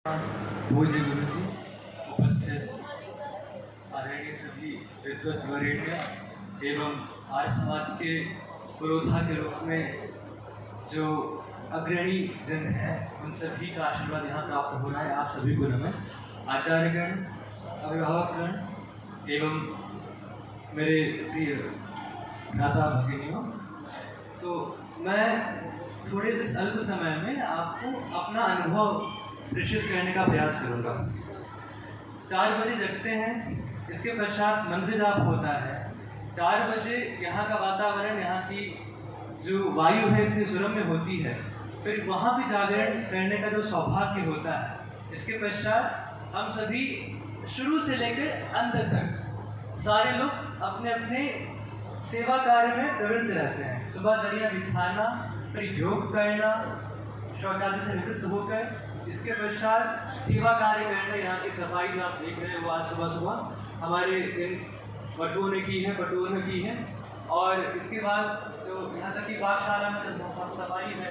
पूज्य गुरु जी, उपस्थित आदरणीय सभी विद्वत वरेण्य एवं आर्य समाज के पुरोधा के रूप में जो अग्रणी जन हैं, उन सभी का आशीर्वाद यहाँ प्राप्त हो रहा है। आप सभी को नमन। आचार्यगण, अभिभावकगण एवं मेरे प्रिय भ्राता भगिनियों, तो मैं थोड़े से अल्प समय में आपको अपना अनुभव प्रेषित करने का प्रयास करूंगा। 4 बजे जगते हैं, इसके पश्चात मंत्र जाप होता है। 4 बजे यहाँ का वातावरण, यहाँ की जो वायु है इतनी सुरम्य होती है, फिर वहाँ भी जागरण करने का जो सौभाग्य होता है। इसके पश्चात हम सभी शुरू से लेकर अंत तक सारे लोग अपने अपने सेवा कार्य में प्रवृत्त रहते हैं। सुबह दरिया बिछाना, फिर योग करना, शौचालय से निवृत्त होकर इसके पश्चात सेवा कार्य करना। यहाँ की सफाई जो आप देख रहे हैं वो आज सुबह सुबह हमारे इन बटुओं ने की है। और इसके बाद जो यहाँ तक की पाठशाला में जो सफाई है,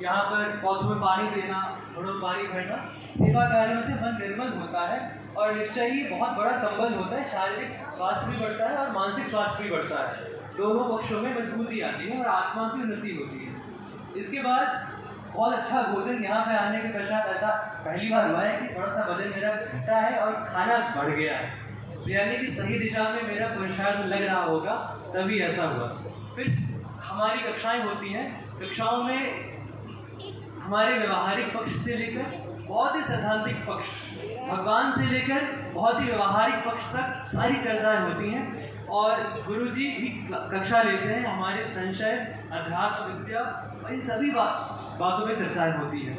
यहाँ पर पौधों में पानी देना, घड़ों में पानी भरना, सेवा कार्यों से मन निर्मल होता है और निश्चय ही बहुत बड़ा संबल होता है। शारीरिक स्वास्थ्य भी बढ़ता है और मानसिक स्वास्थ्य भी बढ़ता है। दोनों पक्षों में मजबूती आती है और आत्मा की उन्नति होती है। इसके बाद बहुत अच्छा भोजन। यहाँ पे आने के पश्चात ऐसा पहली बार हुआ है कि थोड़ा सा वजन मेरा घटा है और खाना बढ़ गया है, यानी कि सही दिशा में मेरा पुरुषार्थ लग रहा होगा, तभी ऐसा हुआ। फिर हमारी कक्षाएं होती हैं। कक्षाओं में हमारे व्यवहारिक पक्ष से लेकर बहुत ही सैद्धांतिक पक्ष, भगवान से लेकर बहुत ही व्यवहारिक पक्ष तक सारी चर्चाएं होती हैं। और गुरुजी भी कक्षा लेते हैं। हमारे संशय, अध्यात्म विद्या, इन सभी बातों में चर्चाएं होती हैं।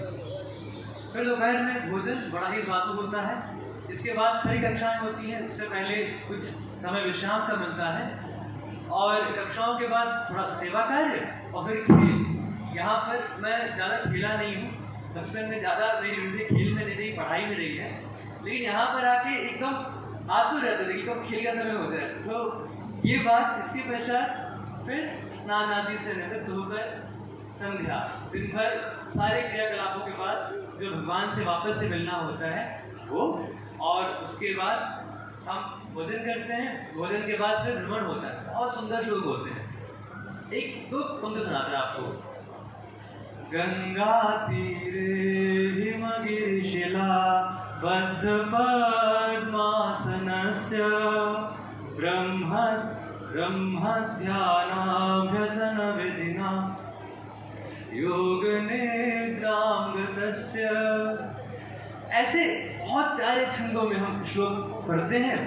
फिर दोपहर में भोजन बड़ा ही स्वादु होता है। इसके बाद फिर कक्षाएं होती हैं। उससे पहले कुछ समय विश्राम का मिलता है और कक्षाओं के बाद थोड़ा सा सेवा कार्य और फिर खेल। यहाँ पर मैं ज़्यादा खेला नहीं हूँ। बचपन में ज़्यादा मेरी रुचि खेल में नहीं रही, पढ़ाई में रही है, लेकिन यहाँ पर आके एकदम आतुर रहते थे कि कब खेल का समय हो जाए। तो ये बात। इसके पश्चात फिर स्नान आदि से निवृत्त होकर संध्या, दिन भर सारे क्रियाकलापों के बाद जो भगवान से वापस से मिलना होता है वो, और उसके बाद हम भोजन करते हैं। भोजन के बाद फिर भ्रमण होता है। बहुत सुंदर श्लोक होते हैं। एक दो पंक्ति सुनाते हैं आपको। गंगा तीरे हिमगिरिशिला बद्ध पद्मासनस्य ब्रह्म ध्यानाभ्यसन विधिना योग निद्रांगतस्य। ऐसे बहुत प्यारे छंदों में हम श्लोक पढ़ते हैं।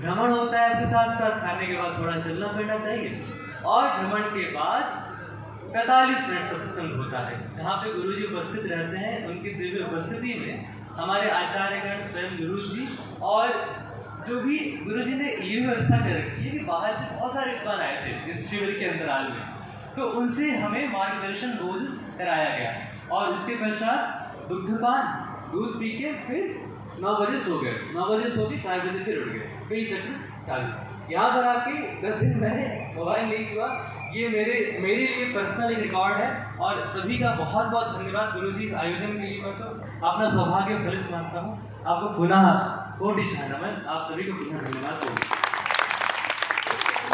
भ्रमण होता है, इसके साथ साथ खाने के बाद थोड़ा चलना फिरना चाहिए। और भ्रमण के बाद 45 मिनट सत्संग होता है, जहाँ पे गुरुजी उपस्थित रहते हैं। उनकी दिव्य उपस्थिति में हमारे आचार्यगण, स्वयं गुरुजी, और जो भी गुरुजी ने ये व्यवस्था कर रखी है कि बाहर से बहुत सारे विद्वान आए थे इस शिविर के अंतराल में, तो उनसे हमें मार्गदर्शन रोज कराया गया। और उसके पश्चात दुग्धपान, दूध पी के फिर 9 बजे सो गए। 9 बजे सो के 4 बजे फिर उठ गए, फिर चक्र चालू। यहाँ पर आके 10 दिन मैंने मोबाइल नहीं छुआ। ये मेरे लिए पर्सनल एक रिकॉर्ड है। और सभी का बहुत बहुत धन्यवाद गुरुजी इस आयोजन के लिए। मैं तो अपना सौभाग्य फलित मानता हूँ। आपको पुनः कोटि नमन। आप सभी को पुनः धन्यवाद।